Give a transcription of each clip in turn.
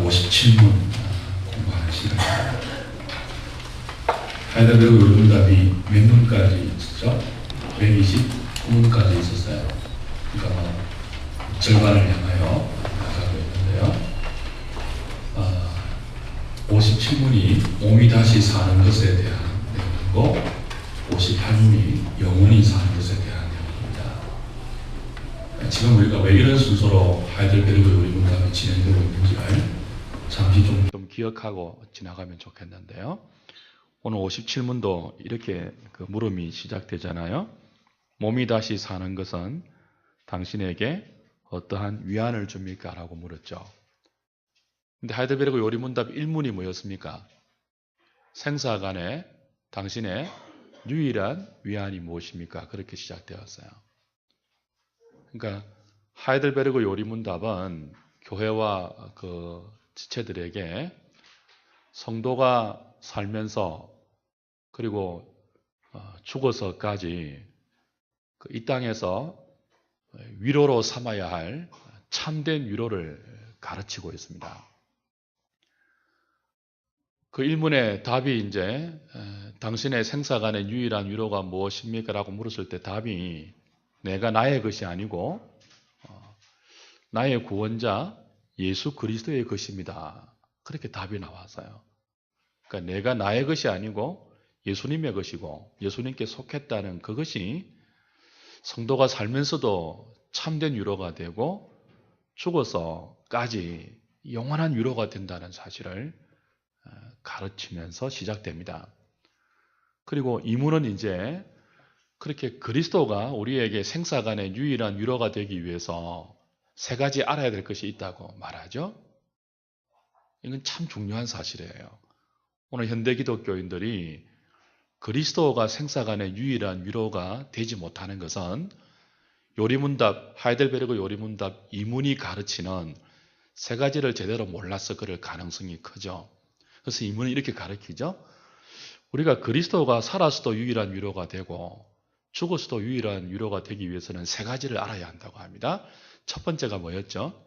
57문 공부하는 시간입니다. 하이델베르크 요즘답이 몇 문까지 있었죠? 129문까지 있었어요. 그러니까 절반을 향하여 나가고 있는데요. 57문이 몸이 다시 사는 것에 대한 내용이고 58문이 영원히 사는 것에 대한 내용입니다. 지금 우리가 왜 이런 순서로 하이델베르크 요즘답이 진행되고 있는지를 잠시 좀 기억하고 지나가면 좋겠는데요. 오늘 57문도 이렇게 그 물음이 시작되잖아요. 몸이 다시 사는 것은 당신에게 어떠한 위안을 줍니까? 라고 물었죠. 근데 하이델베르크 요리문답 1문이 뭐였습니까? 생사간에 당신의 유일한 위안이 무엇입니까? 그렇게 시작되었어요. 그러니까 하이델베르크 요리문답은 교회와 그 지체들에게 성도가 살면서 그리고 죽어서까지 이 땅에서 위로로 삼아야 할 참된 위로를 가르치고 있습니다. 그 일문의 답이 이제 당신의 생사간의 유일한 위로가 무엇입니까? 라고 물었을 때 답이 내가 나의 것이 아니고 나의 구원자 예수 그리스도의 것입니다. 그렇게 답이 나왔어요. 그러니까 내가 나의 것이 아니고 예수님의 것이고 예수님께 속했다는 그것이 성도가 살면서도 참된 위로가 되고 죽어서까지 영원한 위로가 된다는 사실을 가르치면서 시작됩니다. 그리고 이문은 이제 그렇게 그리스도가 우리에게 생사간의 유일한 위로가 되기 위해서 세 가지 알아야 될 것이 있다고 말하죠. 이건 참 중요한 사실이에요. 오늘 현대 기독교인들이 그리스도가 생사간의 유일한 위로가 되지 못하는 것은 요리문답, 하이델베르크 요리문답 이문이 가르치는 세 가지를 제대로 몰라서 그럴 가능성이 크죠. 그래서 이문은 이렇게 가르치죠. 우리가 그리스도가 살아서도 유일한 위로가 되고 죽어서도 유일한 위로가 되기 위해서는 세 가지를 알아야 한다고 합니다. 첫 번째가 뭐였죠?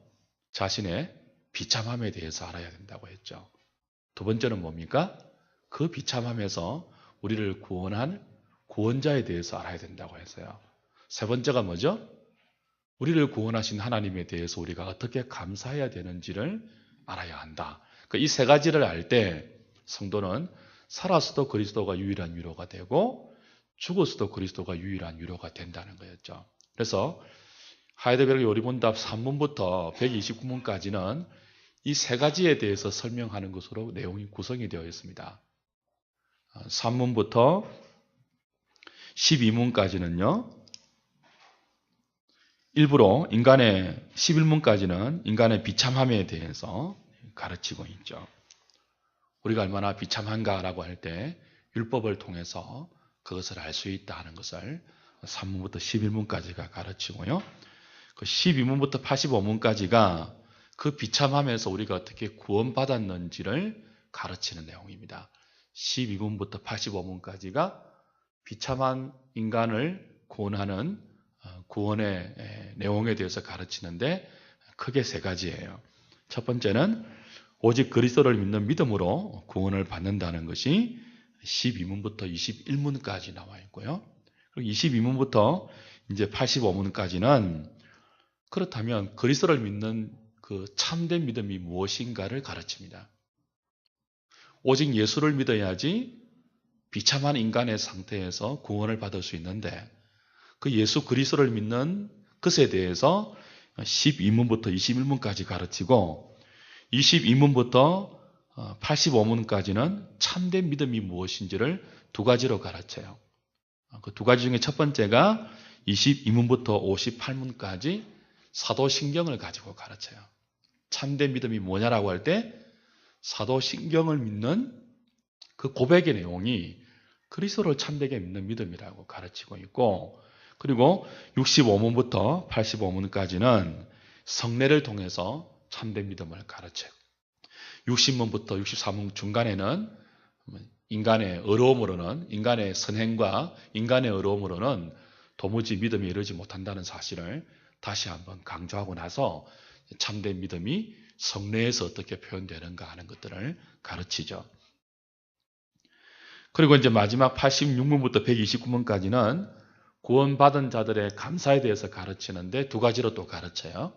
자신의 비참함에 대해서 알아야 된다고 했죠. 두 번째는 뭡니까? 그 비참함에서 우리를 구원한 구원자에 대해서 알아야 된다고 했어요. 세 번째가 뭐죠? 우리를 구원하신 하나님에 대해서 우리가 어떻게 감사해야 되는지를 알아야 한다. 그러니까 이 세 가지를 알 때 성도는 살아서도 그리스도가 유일한 위로가 되고 죽어서도 그리스도가 유일한 위로가 된다는 거였죠. 그래서 하이델베르크 요리문답 3문부터 129문까지는 이 세 가지에 대해서 설명하는 것으로 내용이 구성이 되어 있습니다. 3문부터 12문까지는요. 일부러 11문까지는 인간의 비참함에 대해서 가르치고 있죠. 우리가 얼마나 비참한가라고 할 때 율법을 통해서 그것을 알 수 있다 하는 것을 3문부터 11문까지가 가르치고요. 그 12문부터 85문까지가 그 비참함에서 우리가 어떻게 구원받았는지를 가르치는 내용입니다. 12문부터 85문까지가 비참한 인간을 구원하는 구원의 내용에 대해서 가르치는데 크게 세 가지예요. 첫 번째는 오직 그리스도를 믿는 믿음으로 구원을 받는다는 것이 12문부터 21문까지 나와 있고요. 그리고 22문부터 이제 85문까지는 그렇다면 그리스도를 믿는 그 참된 믿음이 무엇인가를 가르칩니다. 오직 예수를 믿어야지 비참한 인간의 상태에서 구원을 받을 수 있는데 그 예수 그리스도를 믿는 것에 대해서 12문부터 21문까지 가르치고 22문부터 85문까지는 참된 믿음이 무엇인지를 두 가지로 가르쳐요. 그 두 가지 중에 첫 번째가 22문부터 58문까지 사도신경을 가지고 가르쳐요. 참된 믿음이 뭐냐라고 할 때 사도신경을 믿는 그 고백의 내용이 그리스도를 참되게 믿는 믿음이라고 가르치고 있고, 그리고 65문부터 85문까지는 성례를 통해서 참된 믿음을 가르쳐요. 60문부터 64문 중간에는 인간의 어려움으로는, 인간의 선행과 인간의 어려움으로는 도무지 믿음에 이르지 못한다는 사실을 다시 한번 강조하고 나서 참된 믿음이 성례에서 어떻게 표현되는가 하는 것들을 가르치죠. 그리고 이제 마지막 86문부터 129문까지는 구원받은 자들의 감사에 대해서 가르치는데 두 가지로 또 가르쳐요.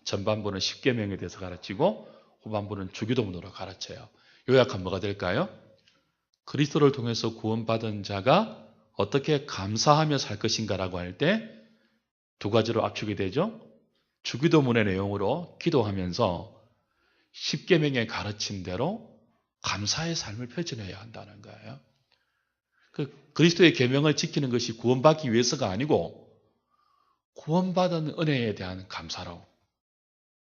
전반부는 십계명에 대해서 가르치고 후반부는 주기도문으로 가르쳐요. 요약하면 뭐가 될까요? 그리스도를 통해서 구원받은 자가 어떻게 감사하며 살 것인가라고 할 때 두 가지로 압축이 되죠. 주기도문의 내용으로 기도하면서 십계명의 가르침대로 감사의 삶을 펼쳐내야 한다는 거예요. 그리스도의 계명을 지키는 것이 구원받기 위해서가 아니고 구원받은 은혜에 대한 감사로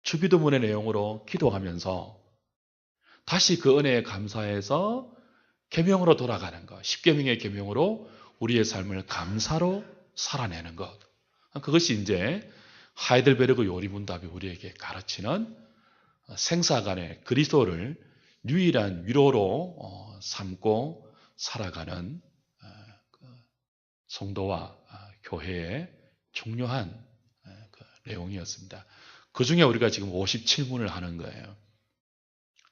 주기도문의 내용으로 기도하면서 다시 그 은혜에 감사해서 계명으로 돌아가는 것, 십계명의 계명으로 우리의 삶을 감사로 살아내는 것. 그것이 이제 하이델베르그 요리문답이 우리에게 가르치는 생사간의 그리스도를 유일한 위로로 삼고 살아가는 성도와 교회의 중요한 내용이었습니다. 그 중에 우리가 지금 57문을 하는 거예요.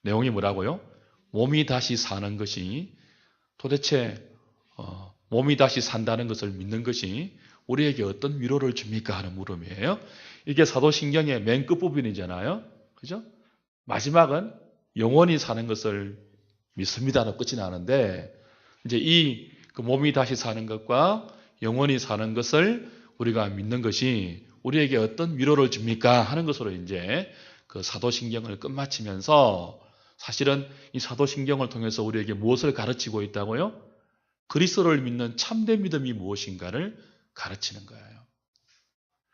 내용이 뭐라고요? 몸이 다시 사는 것이 도대체 몸이 다시 산다는 것을 믿는 것이 우리에게 어떤 위로를 줍니까? 하는 물음이에요. 이게 사도신경의 맨 끝부분이잖아요. 그죠? 마지막은 영원히 사는 것을 믿습니다로 끝이 나는데 이제 그 몸이 다시 사는 것과 영원히 사는 것을 우리가 믿는 것이 우리에게 어떤 위로를 줍니까? 하는 것으로 이제 그 사도신경을 끝마치면서 사실은 이 사도신경을 통해서 우리에게 무엇을 가르치고 있다고요? 그리스도를 믿는 참된 믿음이 무엇인가를 가르치는 거예요.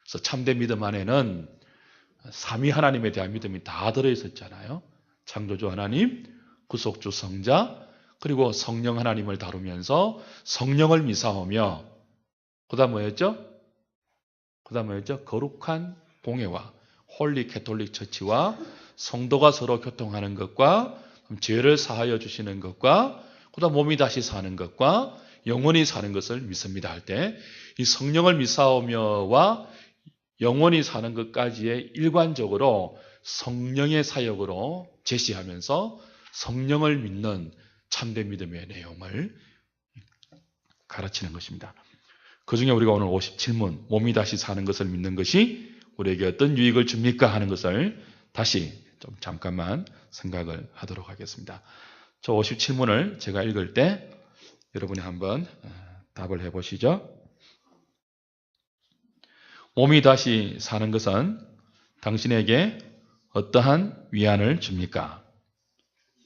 그래서 참된 믿음 안에는 삼위 하나님에 대한 믿음이 다 들어있었잖아요. 창조주 하나님, 구속주 성자, 그리고 성령 하나님을 다루면서 성령을 미사하며 그다음 뭐였죠? 거룩한 공예와 홀리 캐톨릭 처치와 성도가 서로 교통하는 것과 죄를 사하여 주시는 것과 그다음 몸이 다시 사는 것과 영원히 사는 것을 믿습니다 할 때 이 성령을 미사하며와 영원히 사는 것까지의 일관적으로 성령의 사역으로 제시하면서 성령을 믿는 참된 믿음의 내용을 가르치는 것입니다. 그 중에 우리가 오늘 57문 몸이 다시 사는 것을 믿는 것이 우리에게 어떤 유익을 줍니까 하는 것을 다시 좀 잠깐만 생각을 하도록 하겠습니다. 저 57문을 제가 읽을 때 여러분이 한번 답을 해보시죠. 몸이 다시 사는 것은 당신에게 어떠한 위안을 줍니까?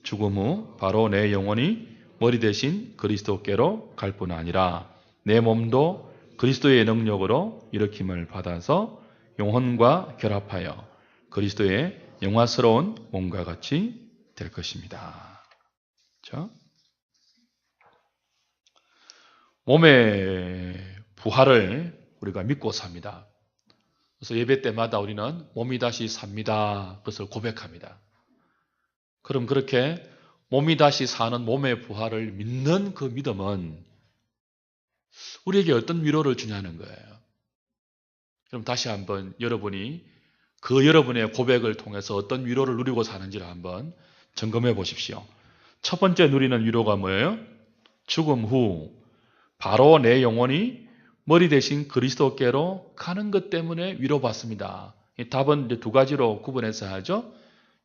죽음 후 바로 내 영혼이 머리 대신 그리스도께로 갈 뿐 아니라 내 몸도 그리스도의 능력으로 일으킴을 받아서 영혼과 결합하여 그리스도의 영화스러운 몸과 같이 될 것입니다. 그렇죠? 몸의 부활을 우리가 믿고 삽니다. 그래서 예배 때마다 우리는 몸이 다시 삽니다. 그것을 고백합니다. 그럼 그렇게 몸이 다시 사는 몸의 부활을 믿는 그 믿음은 우리에게 어떤 위로를 주냐는 거예요. 그럼 다시 한번 여러분이 그 여러분의 고백을 통해서 어떤 위로를 누리고 사는지를 한번 점검해 보십시오. 첫 번째 누리는 위로가 뭐예요? 죽음 후 바로 내 영혼이 머리 대신 그리스도께로 가는 것 때문에 위로받습니다. 이 답은 이제 두 가지로 구분해서 하죠.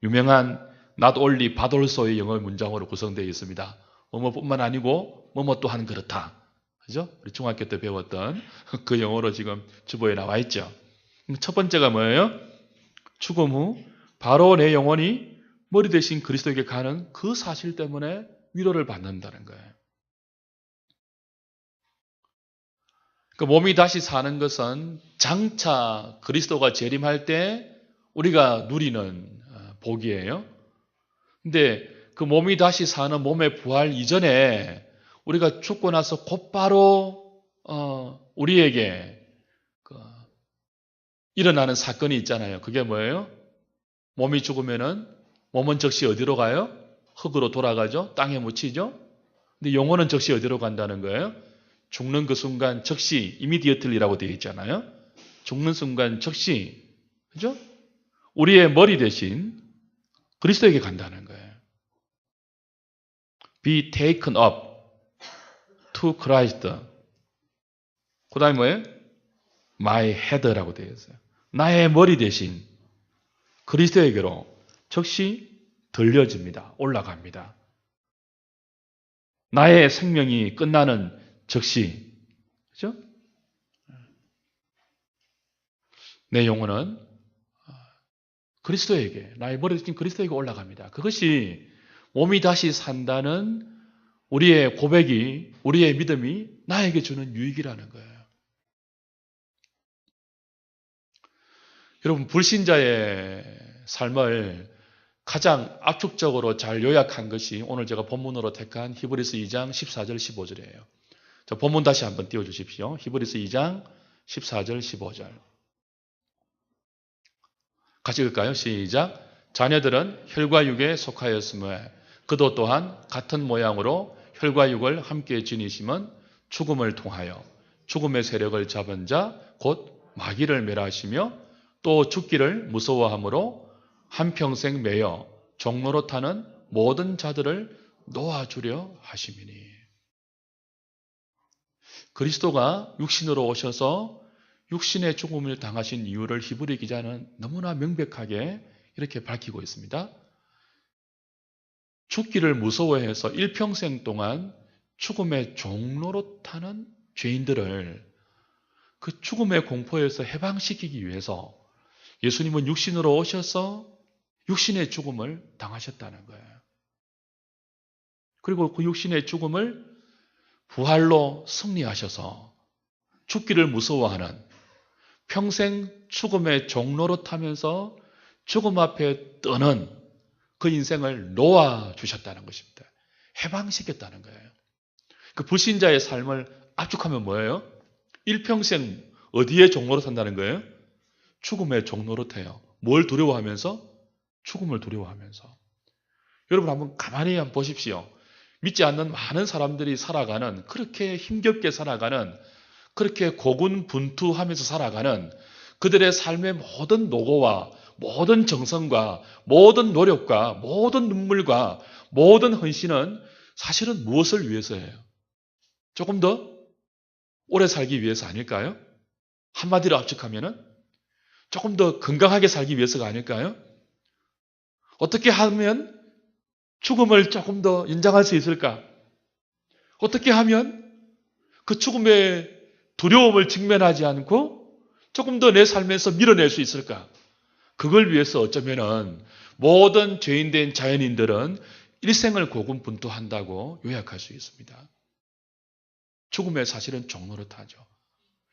유명한 not only but also의 영어 문장으로 구성되어 있습니다. 뭐뭐뿐만 아니고 뭐뭐 또한 그렇다. 그죠? 우리 중학교 때 배웠던 그 영어로 지금 주보에 나와 있죠. 첫 번째가 뭐예요? 죽음 후 바로 내 영혼이 머리 대신 그리스도에게 가는 그 사실 때문에 위로를 받는다는 거예요. 그 몸이 다시 사는 것은 장차 그리스도가 재림할 때 우리가 누리는 복이에요. 근데 그 몸이 다시 사는 몸의 부활 이전에 우리가 죽고 나서 곧바로 우리에게 일어나는 사건이 있잖아요. 그게 뭐예요? 몸이 죽으면은 몸은 즉시 어디로 가요? 흙으로 돌아가죠. 땅에 묻히죠. 근데 영혼은 즉시 어디로 간다는 거예요? 죽는 그 순간 즉시 immediately라고 되어 있잖아요. 죽는 순간 즉시, 그죠? 우리의 머리 대신 그리스도에게 간다는 거예요. Be taken up to Christ. 그 다음에 뭐예요? My head라고 되어 있어요. 나의 머리 대신 그리스도에게로 즉시 들려집니다. 올라갑니다. 나의 생명이 끝나는 즉시, 그죠? 내 영혼은 그리스도에게, 나의 머리 대신 그리스도에게 올라갑니다. 그것이 몸이 다시 산다는 우리의 고백이, 우리의 믿음이 나에게 주는 유익이라는 거예요. 여러분, 불신자의 삶을 가장 압축적으로 잘 요약한 것이 오늘 제가 본문으로 택한 히브리서 2장 14절 15절이에요. 자, 본문 다시 한번 띄워주십시오. 히브리서 2장 14절 15절. 같이 읽을까요? 시작. 자녀들은 혈과 육에 속하였음에 그도 또한 같은 모양으로 혈과 육을 함께 지니심은 죽음을 통하여 죽음의 세력을 잡은 자 곧 마귀를 멸하시며 또 죽기를 무서워함으로 한평생 매여 종로로 타는 모든 자들을 놓아주려 하심이니. 그리스도가 육신으로 오셔서 육신의 죽음을 당하신 이유를 히브리 기자는 너무나 명백하게 이렇게 밝히고 있습니다. 죽기를 무서워해서 일평생 동안 죽음의 종로로 타는 죄인들을 그 죽음의 공포에서 해방시키기 위해서 예수님은 육신으로 오셔서 육신의 죽음을 당하셨다는 거예요. 그리고 그 육신의 죽음을 부활로 승리하셔서 죽기를 무서워하는 평생 죽음의 종로로 타면서 죽음 앞에 떠는 그 인생을 놓아주셨다는 것입니다. 해방시켰다는 거예요. 그 불신자의 삶을 압축하면 뭐예요? 일평생 어디에 종로로 산다는 거예요? 죽음의 종로로 타요. 뭘 두려워하면서? 죽음을 두려워하면서. 여러분 한번 가만히 한번 보십시오. 믿지 않는 많은 사람들이 살아가는, 그렇게 힘겹게 살아가는, 그렇게 고군분투하면서 살아가는 그들의 삶의 모든 노고와 모든 정성과 모든 노력과 모든 눈물과 모든 헌신은 사실은 무엇을 위해서예요? 조금 더 오래 살기 위해서 아닐까요? 한마디로 압축하면은 조금 더 건강하게 살기 위해서가 아닐까요? 어떻게 하면 죽음을 조금 더 연장할 수 있을까? 어떻게 하면 그 죽음의 두려움을 직면하지 않고 조금 더 내 삶에서 밀어낼 수 있을까? 그걸 위해서 어쩌면은 모든 죄인된 자연인들은 일생을 고군분투한다고 요약할 수 있습니다. 죽음의 사실은 종노릇하죠.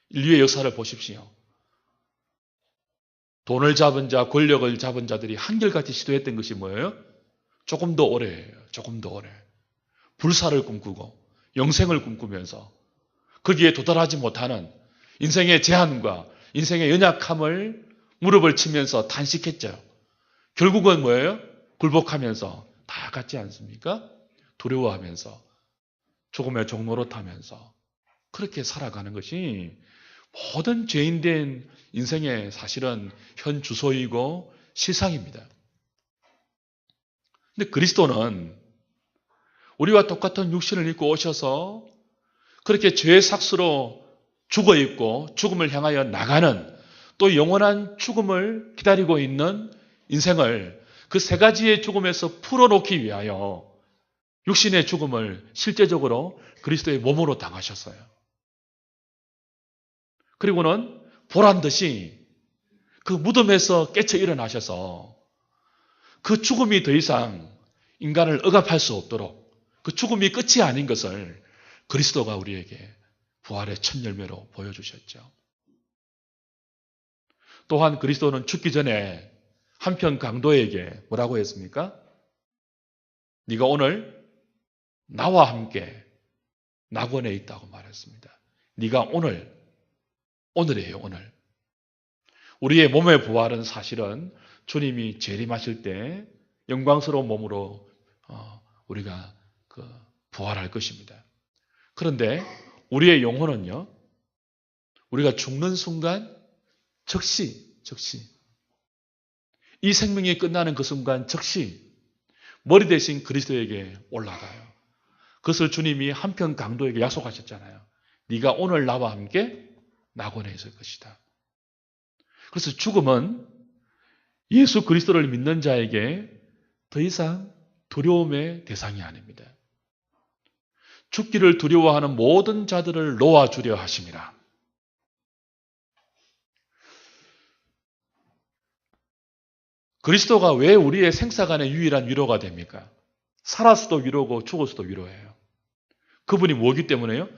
인류의 역사를 보십시오. 돈을 잡은 자, 권력을 잡은 자들이 한결같이 시도했던 것이 뭐예요? 조금 더 오래, 조금 더 오래. 불사를 꿈꾸고 영생을 꿈꾸면서 거기에 도달하지 못하는 인생의 제한과 인생의 연약함을 무릎을 치면서 탄식했죠. 결국은 뭐예요? 굴복하면서 다 같지 않습니까? 두려워하면서 죽음의 종로로 타면서 그렇게 살아가는 것이 모든 죄인된 인생의 사실은 현 주소이고 실상입니다. 근데 그리스도는 우리와 똑같은 육신을 입고 오셔서 그렇게 죄의 삭수로 죽어 있고 죽음을 향하여 나가는 또 영원한 죽음을 기다리고 있는 인생을 그 세 가지의 죽음에서 풀어놓기 위하여 육신의 죽음을 실제적으로 그리스도의 몸으로 당하셨어요. 그리고는 보란듯이 그 무덤에서 깨쳐 일어나셔서 그 죽음이 더 이상 인간을 억압할 수 없도록 그 죽음이 끝이 아닌 것을 그리스도가 우리에게 부활의 첫 열매로 보여주셨죠. 또한 그리스도는 죽기 전에 한편 강도에게 뭐라고 했습니까? 네가 오늘 나와 함께 낙원에 있다고 말했습니다. 네가 오늘이에요, 오늘. 우리의 몸의 부활은 사실은 주님이 재림하실 때 영광스러운 몸으로 우리가 부활할 것입니다. 그런데 우리의 영혼은요, 우리가 죽는 순간 즉시 이 생명이 끝나는 그 순간 즉시 머리 대신 그리스도에게 올라가요. 그것을 주님이 한편 강도에게 약속하셨잖아요. 네가 오늘 나와 함께 낙원에 있을 것이다. 그래서 죽음은 예수 그리스도를 믿는 자에게 더 이상 두려움의 대상이 아닙니다. 죽기를 두려워하는 모든 자들을 놓아주려 하심이라. 그리스도가 왜 우리의 생사간의 유일한 위로가 됩니까? 살았어도 위로고 죽었어도 위로예요. 그분이 뭐기 때문에요?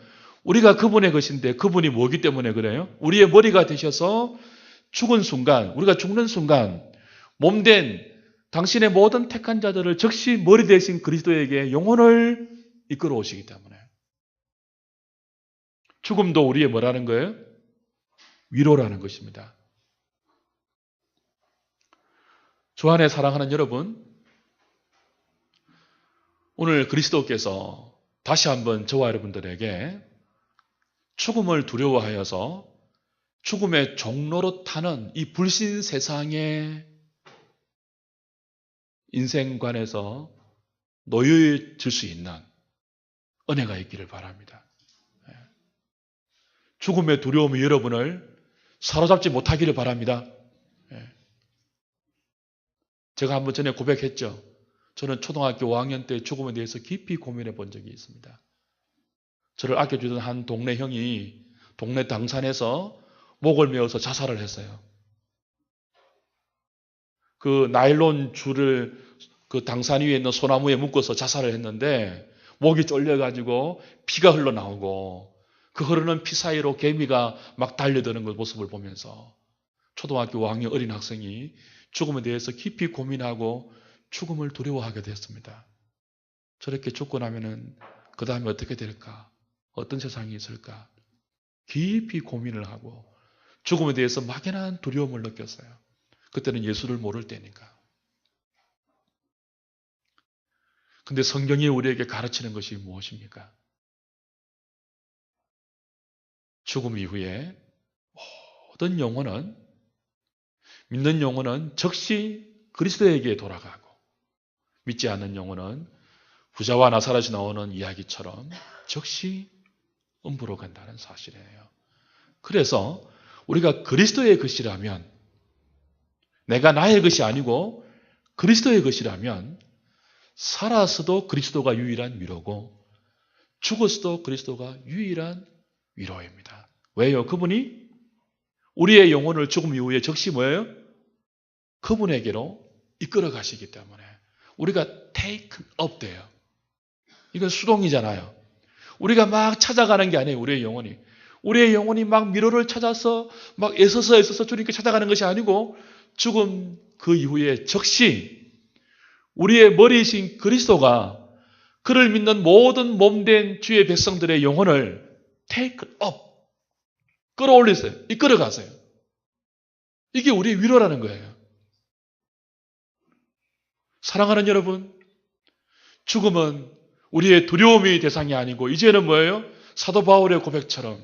우리가 그분의 것인데 그분이 뭐기 때문에 그래요? 우리의 머리가 되셔서 죽은 순간, 우리가 죽는 순간 몸된 당신의 모든 택한 자들을 즉시 머리 대신 그리스도에게 영혼을 이끌어 오시기 때문에 죽음도 우리의 뭐라는 거예요? 위로라는 것입니다. 주 안에 사랑하는 여러분, 오늘 그리스도께서 다시 한번 저와 여러분들에게 죽음을 두려워하여서 죽음의 종로로 타는 이 불신 세상의 인생관에서 놓여질 수 있는 은혜가 있기를 바랍니다. 죽음의 두려움이 여러분을 사로잡지 못하기를 바랍니다. 제가 한번 전에 고백했죠. 저는 초등학교 5학년 때 죽음에 대해서 깊이 고민해 본 적이 있습니다. 저를 아껴주던 한 동네 형이 동네 당산에서 목을 메어서 자살을 했어요. 그 나일론 줄을 그 당산 위에 있는 소나무에 묶어서 자살을 했는데 목이 쫄려가지고 피가 흘러나오고 그 흐르는 피 사이로 개미가 막 달려드는 그 모습을 보면서 초등학교 5학년 어린 학생이 죽음에 대해서 깊이 고민하고 죽음을 두려워하게 됐습니다. 저렇게 죽고 나면은 그 다음에 어떻게 될까? 어떤 세상이 있을까? 깊이 고민을 하고 죽음에 대해서 막연한 두려움을 느꼈어요. 그때는 예수를 모를 때니까. 근데 성경이 우리에게 가르치는 것이 무엇입니까? 죽음 이후에 모든 영혼은, 믿는 영혼은 즉시 그리스도에게 돌아가고 믿지 않는 영혼은 부자와 나사렛이 나오는 이야기처럼 즉시 음부로 간다는 사실이에요. 그래서 우리가 그리스도의 것이라면, 내가 나의 것이 아니고 그리스도의 것이라면 살아서도 그리스도가 유일한 위로고 죽었어도 그리스도가 유일한 위로입니다. 왜요? 그분이 우리의 영혼을 죽음 이후에 즉시 뭐예요? 그분에게로 이끌어 가시기 때문에 우리가 taken up 돼요. 이건 수동이잖아요. 우리가 막 찾아가는 게 아니에요. 우리의 영혼이. 우리의 영혼이 막 미로를 찾아서 막 애써서 주님께 찾아가는 것이 아니고 죽음 그 이후에 즉시 우리의 머리이신 그리스도가 그를 믿는 모든 몸된 주의 백성들의 영혼을 take up, 끌어올리세요. 이끌어 가세요. 이게 우리의 위로라는 거예요. 사랑하는 여러분, 죽음은 우리의 두려움의 대상이 아니고 이제는 뭐예요? 사도 바울의 고백처럼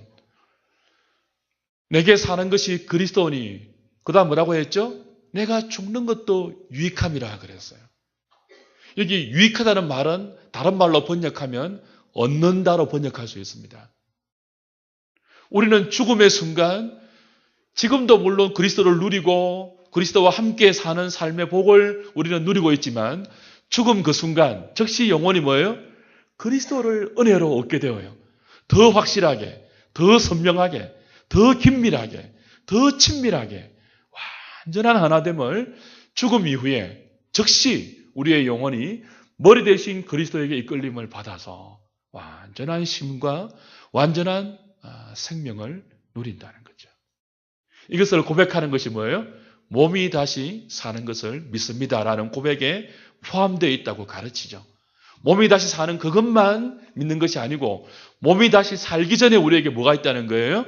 내게 사는 것이 그리스도니 그 다음 뭐라고 했죠? 내가 죽는 것도 유익함이라 그랬어요. 여기 유익하다는 말은 다른 말로 번역하면 얻는다로 번역할 수 있습니다. 우리는 죽음의 순간 지금도 물론 그리스도를 누리고 그리스도와 함께 사는 삶의 복을 우리는 누리고 있지만 죽음 그 순간 즉시 영혼이 뭐예요? 그리스도를 은혜로 얻게 되어요. 더 확실하게, 더 선명하게, 더 긴밀하게, 더 친밀하게 완전한 하나됨을 죽음 이후에 즉시 우리의 영혼이 머리 대신 그리스도에게 이끌림을 받아서 완전한 쉼과 완전한 생명을 누린다는 거죠. 이것을 고백하는 것이 뭐예요? 몸이 다시 사는 것을 믿습니다라는 고백에 포함되어 있다고 가르치죠. 몸이 다시 사는 그것만 믿는 것이 아니고 몸이 다시 살기 전에 우리에게 뭐가 있다는 거예요?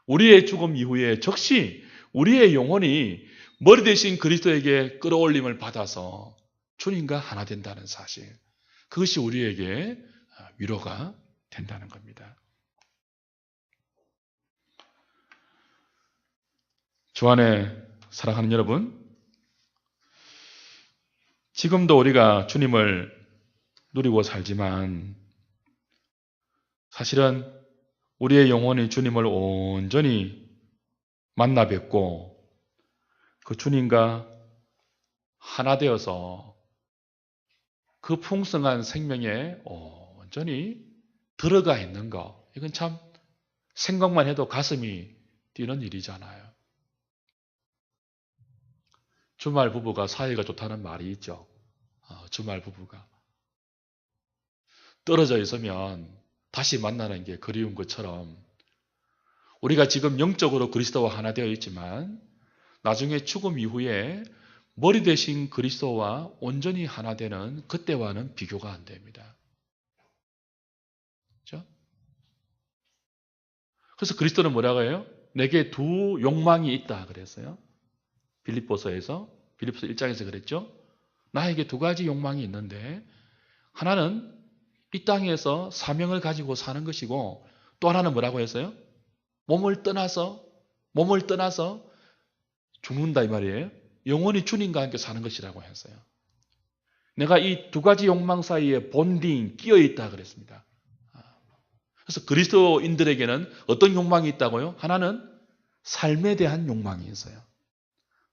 우리의 죽음 이후에 즉시 우리의 영혼이 머리 대신 그리스도에게 끌어올림을 받아서 주님과 하나 된다는 사실. 그것이 우리에게 위로가 된다는 겁니다. 주 안에 사랑하는 여러분, 지금도 우리가 주님을 누리고 살지만 사실은 우리의 영혼이 주님을 온전히 만나 뵙고 그 주님과 하나 되어서 그 풍성한 생명에 온전히 들어가 있는 거, 이건 참 생각만 해도 가슴이 뛰는 일이잖아요. 주말 부부가 사이가 좋다는 말이 있죠. 주말 부부가 떨어져 있으면 다시 만나는 게 그리운 것처럼 우리가 지금 영적으로 그리스도와 하나 되어 있지만 나중에 죽음 이후에 머리 대신 그리스도와 온전히 하나 되는 그때와는 비교가 안 됩니다. 그렇죠? 그래서 그리스도는 뭐라고 해요? 내게 두 욕망이 있다 그랬어요. 빌립보서 1장에서 그랬죠. 나에게 두 가지 욕망이 있는데 하나는 이 땅에서 사명을 가지고 사는 것이고 또 하나는 뭐라고 했어요? 몸을 떠나서 죽는다 이 말이에요. 영원히 주님과 함께 사는 것이라고 했어요. 내가 이 두 가지 욕망 사이에 본딩 끼어 있다 그랬습니다. 그래서 그리스도인들에게는 어떤 욕망이 있다고요? 하나는 삶에 대한 욕망이 있어요.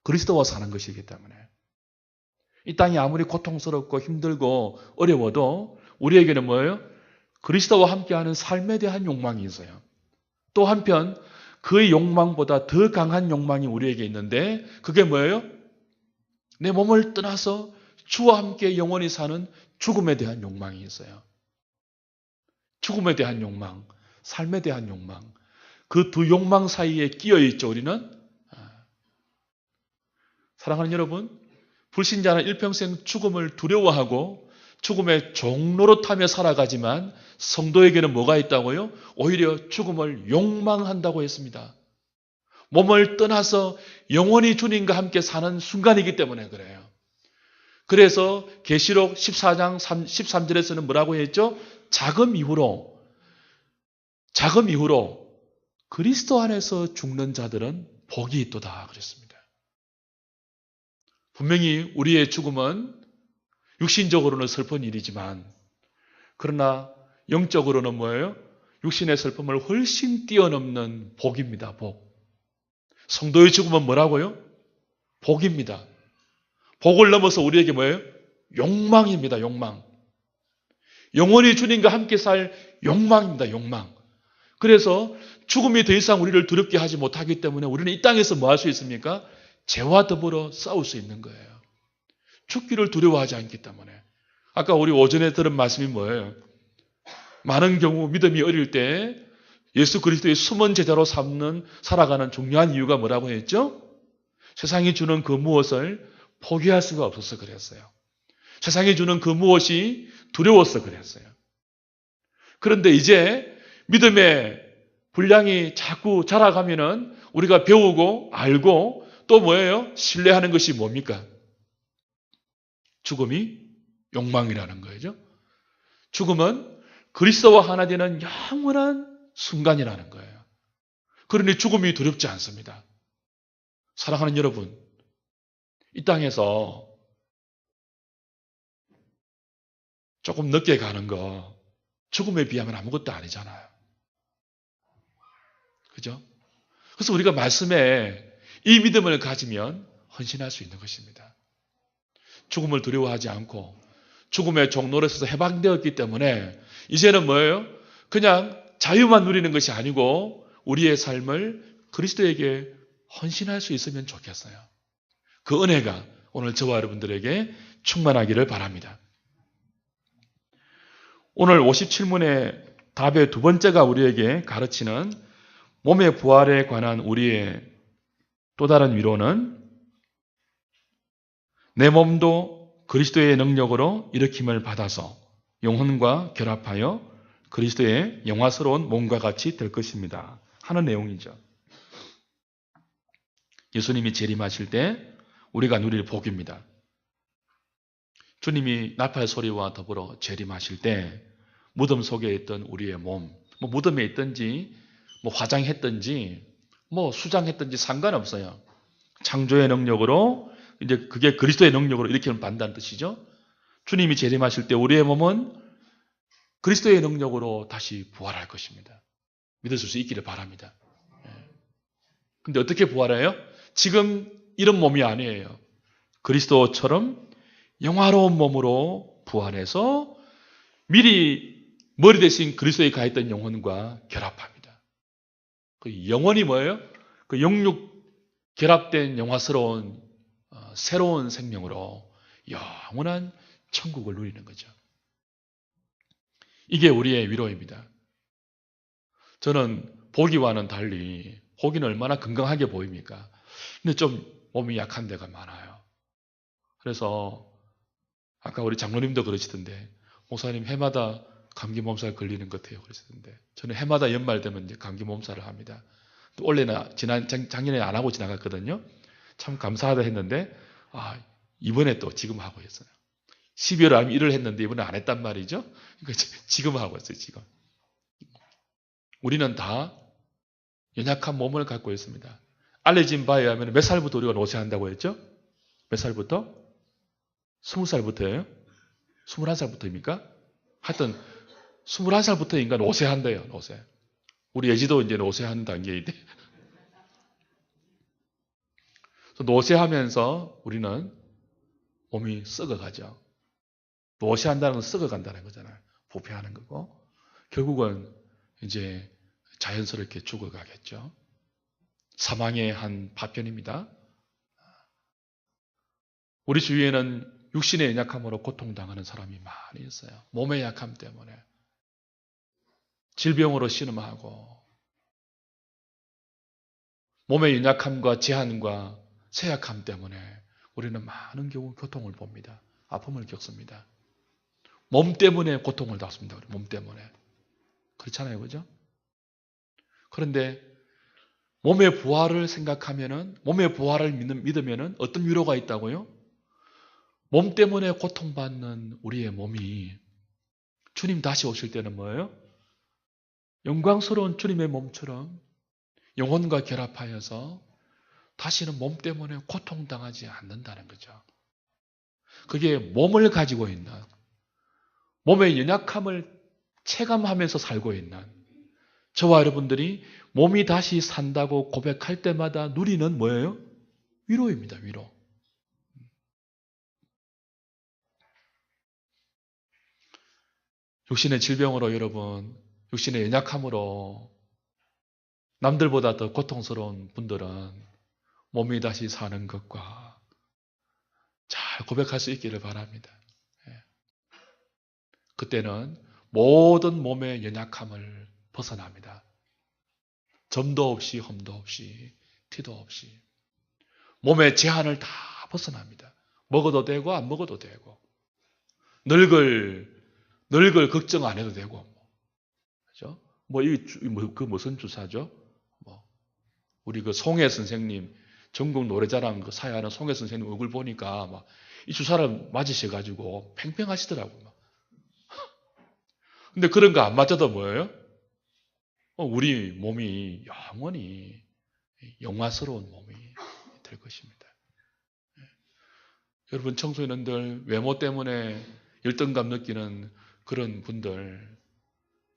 그리스도와 사는 것이기 때문에 이 땅이 아무리 고통스럽고 힘들고 어려워도 우리에게는 뭐예요? 그리스도와 함께하는 삶에 대한 욕망이 있어요. 또 한편 그의 욕망보다 더 강한 욕망이 우리에게 있는데 그게 뭐예요? 내 몸을 떠나서 주와 함께 영원히 사는 죽음에 대한 욕망이 있어요. 죽음에 대한 욕망, 삶에 대한 욕망. 그 두 욕망 사이에 끼어 있죠, 우리는. 사랑하는 여러분, 불신자는 일평생 죽음을 두려워하고 죽음의 종노릇하며 살아가지만 성도에게는 뭐가 있다고요? 오히려 죽음을 욕망한다고 했습니다. 몸을 떠나서 영원히 주님과 함께 사는 순간이기 때문에 그래요. 그래서 계시록 14장 13절에서는 뭐라고 했죠? 자금 이후로 그리스도 안에서 죽는 자들은 복이 있도다 그랬습니다. 분명히 우리의 죽음은 육신적으로는 슬픈 일이지만 그러나 영적으로는 뭐예요? 육신의 슬픔을 훨씬 뛰어넘는 복입니다. 복. 성도의 죽음은 뭐라고요? 복입니다. 복을 넘어서 우리에게 뭐예요? 욕망입니다. 욕망. 영원히 주님과 함께 살 욕망입니다. 욕망. 그래서 죽음이 더 이상 우리를 두렵게 하지 못하기 때문에 우리는 이 땅에서 뭐 할 수 있습니까? 죄와 더불어 싸울 수 있는 거예요. 죽기를 두려워하지 않기 때문에. 아까 우리 오전에 들은 말씀이 뭐예요? 많은 경우 믿음이 어릴 때 예수 그리스도의 숨은 제자로 살아가는 중요한 이유가 뭐라고 했죠? 세상이 주는 그 무엇을 포기할 수가 없어서 그랬어요. 세상이 주는 그 무엇이 두려워서 그랬어요. 그런데 이제 믿음의 분량이 자꾸 자라가면은 우리가 배우고 알고 또 뭐예요? 신뢰하는 것이 뭡니까? 죽음이 욕망이라는 거죠. 죽음은 그리스도와 하나 되는 영원한 순간이라는 거예요. 그러니 죽음이 두렵지 않습니다. 사랑하는 여러분, 이 땅에서 조금 늦게 가는 거 죽음에 비하면 아무것도 아니잖아요. 그죠? 그래서 우리가 말씀에 이 믿음을 가지면 헌신할 수 있는 것입니다. 죽음을 두려워하지 않고 죽음의 종노릇에서 해방되었기 때문에 이제는 뭐예요? 그냥 자유만 누리는 것이 아니고 우리의 삶을 그리스도에게 헌신할 수 있으면 좋겠어요. 그 은혜가 오늘 저와 여러분들에게 충만하기를 바랍니다. 오늘 57문의 답의 두 번째가 우리에게 가르치는 몸의 부활에 관한 우리의 또 다른 위로는 내 몸도 그리스도의 능력으로 일으킴을 받아서 영혼과 결합하여 그리스도의 영화스러운 몸과 같이 될 것입니다. 하는 내용이죠. 예수님이 재림하실 때 우리가 누릴 복입니다. 주님이 나팔 소리와 더불어 재림하실 때 무덤 속에 있던 우리의 몸, 무덤에 있든지 화장했든지 수장했든지 상관없어요. 창조의 능력으로 이제 그게 그리스도의 능력으로 이렇게 받는다는 뜻이죠. 주님이 재림하실 때 우리의 몸은 그리스도의 능력으로 다시 부활할 것입니다. 믿으실 수 있기를 바랍니다. 근데 어떻게 부활해요? 지금 이런 몸이 아니에요. 그리스도처럼 영화로운 몸으로 부활해서 미리 머리 대신 그리스도에 가있던 영혼과 결합합니다. 그 영혼이 뭐예요? 그 영육 결합된 영화스러운 새로운 생명으로 영원한 천국을 누리는 거죠. 이게 우리의 위로입니다. 저는 보기와는 달리 보기는 얼마나 건강하게 보입니까? 근데 좀 몸이 약한 데가 많아요. 그래서 아까 우리 장로님도 그러시던데 목사님 해마다 감기 몸살 걸리는 것 같아요 그러시던데 저는 해마다 연말 되면 이제 감기 몸살을 합니다. 또 원래는 작년에 안 하고 지나갔거든요. 참 감사하다 했는데 이번에 또 지금 하고 있어요. 12월 안에 일을 했는데 이번에 안 했단 말이죠. 그러니까 지금 하고 있어요. 지금. 우리는 다 연약한 몸을 갖고 있습니다. 알려진 바에 의하면 몇 살부터 우리가 노쇠한다고 했죠? 몇 살부터? 20살부터예요? 21살부터입니까? 하여튼 21살부터 인간 노쇠한대요. 노쇠. 우리 예지도 이제 노쇠하는 단계인데 노쇠하면서 우리는 몸이 썩어가죠. 노쇠한다는 건 썩어간다는 거잖아요. 부패하는 거고 결국은 이제 자연스럽게 죽어가겠죠. 사망의 한 파편입니다. 우리 주위에는 육신의 연약함으로 고통당하는 사람이 많이 있어요. 몸의 약함 때문에. 질병으로 신음하고 몸의 연약함과 제한과 쇠약함 때문에 우리는 많은 경우 고통을 봅니다. 아픔을 겪습니다. 몸 때문에 고통을 받습니다. 몸 때문에. 그렇잖아요. 그죠? 그런데 몸의 부활을 생각하면은, 몸의 부활을 믿으면은 어떤 위로가 있다고요? 몸 때문에 고통받는 우리의 몸이 주님 다시 오실 때는 뭐예요? 영광스러운 주님의 몸처럼 영혼과 결합하여서 다시는 몸 때문에 고통당하지 않는다는 거죠. 그게 몸을 가지고 있는, 몸의 연약함을 체감하면서 살고 있는 저와 여러분들이 몸이 다시 산다고 고백할 때마다 누리는 뭐예요? 위로입니다. 위로. 육신의 질병으로 여러분, 육신의 연약함으로 남들보다 더 고통스러운 분들은 몸이 다시 사는 것과 잘 고백할 수 있기를 바랍니다. 그때는 모든 몸의 연약함을 벗어납니다. 점도 없이 험도 없이 티도 없이 몸의 제한을 다 벗어납니다. 먹어도 되고 안 먹어도 되고 늙을 걱정 안 해도 되고 그죠? 그 무슨 주사죠? 우리 그 송혜 선생님 전국 노래자랑 그 사회하는 송혜 선생님 얼굴 보니까 이 주사를 맞으셔가지고 팽팽하시더라고요. 근데 그런 거 안 맞아도 뭐예요? 우리 몸이 영원히 영화스러운 몸이 될 것입니다. 여러분 청소년들 외모 때문에 열등감 느끼는 그런 분들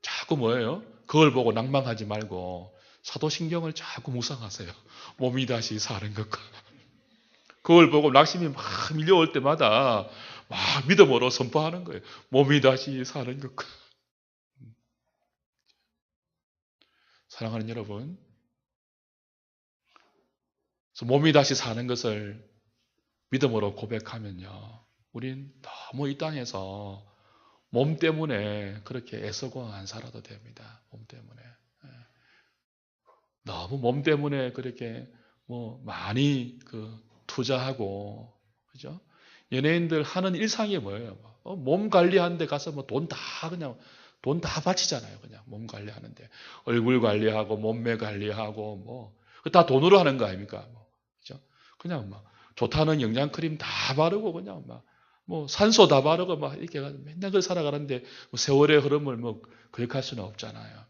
자꾸 뭐예요? 그걸 보고 낭망하지 말고 사도신경을 자꾸 묵상하세요. 몸이 다시 사는 것과 그걸 보고 낙심이 막 밀려올 때마다 막 믿음으로 선포하는 거예요. 몸이 다시 사는 것과 사랑하는 여러분, 그래서 몸이 다시 사는 것을 믿음으로 고백하면요, 우린 너무 이 땅에서 몸 때문에 그렇게 애쓰고 안 살아도 됩니다. 몸 때문에. 너무 몸 때문에 그렇게 많이 투자하고, 그죠? 연예인들 하는 일상이 뭐예요? 몸 관리하는 데 가서 돈 다 바치잖아요. 그냥 몸 관리하는데. 얼굴 관리하고, 몸매 관리하고, 다 돈으로 하는 거 아닙니까? 그죠? 그냥 좋다는 영양크림 다 바르고, 그냥 산소 다 바르고, 이렇게 맨날 그 살아가는데, 세월의 흐름을 거역할 수는 없잖아요.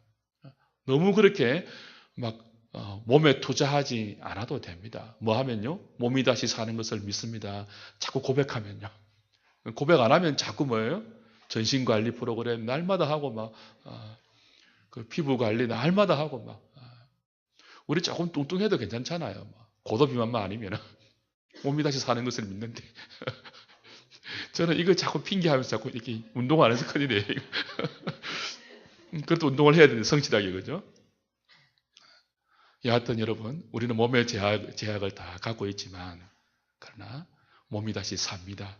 너무 그렇게 몸에 투자하지 않아도 됩니다. 뭐 하면요? 몸이 다시 사는 것을 믿습니다. 자꾸 고백하면요. 고백 안 하면 자꾸 뭐예요? 전신관리 프로그램 날마다 하고 그 피부 관리 날마다 하고 우리 조금 뚱뚱해도 괜찮잖아요. 고도 비만만 아니면 몸이 다시 사는 것을 믿는데 저는 이거 자꾸 핑계하면서 자꾸 이렇게 운동 안 해서 큰일이에요. 그래도 운동을 해야 되는데 성실하게 그죠? 여하튼 여러분 우리는 몸의 제약을 다 갖고 있지만 그러나 몸이 다시 삽니다.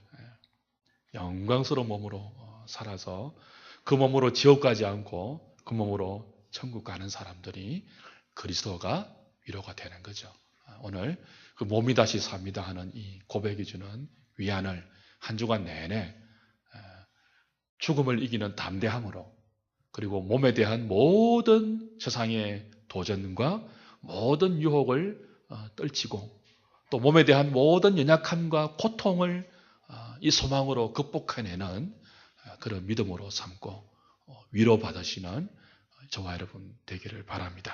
영광스러운 몸으로 살아서 그 몸으로 지옥 가지 않고 그 몸으로 천국 가는 사람들이 그리스도가 위로가 되는 거죠. 오늘 그 몸이 다시 삽니다 하는 이 고백이 주는 위안을 한 주간 내내 죽음을 이기는 담대함으로 그리고 몸에 대한 모든 세상의 도전과 모든 유혹을 떨치고 또 몸에 대한 모든 연약함과 고통을 이 소망으로 극복해내는 그런 믿음으로 삼고 위로받으시는 저와 여러분 되기를 바랍니다.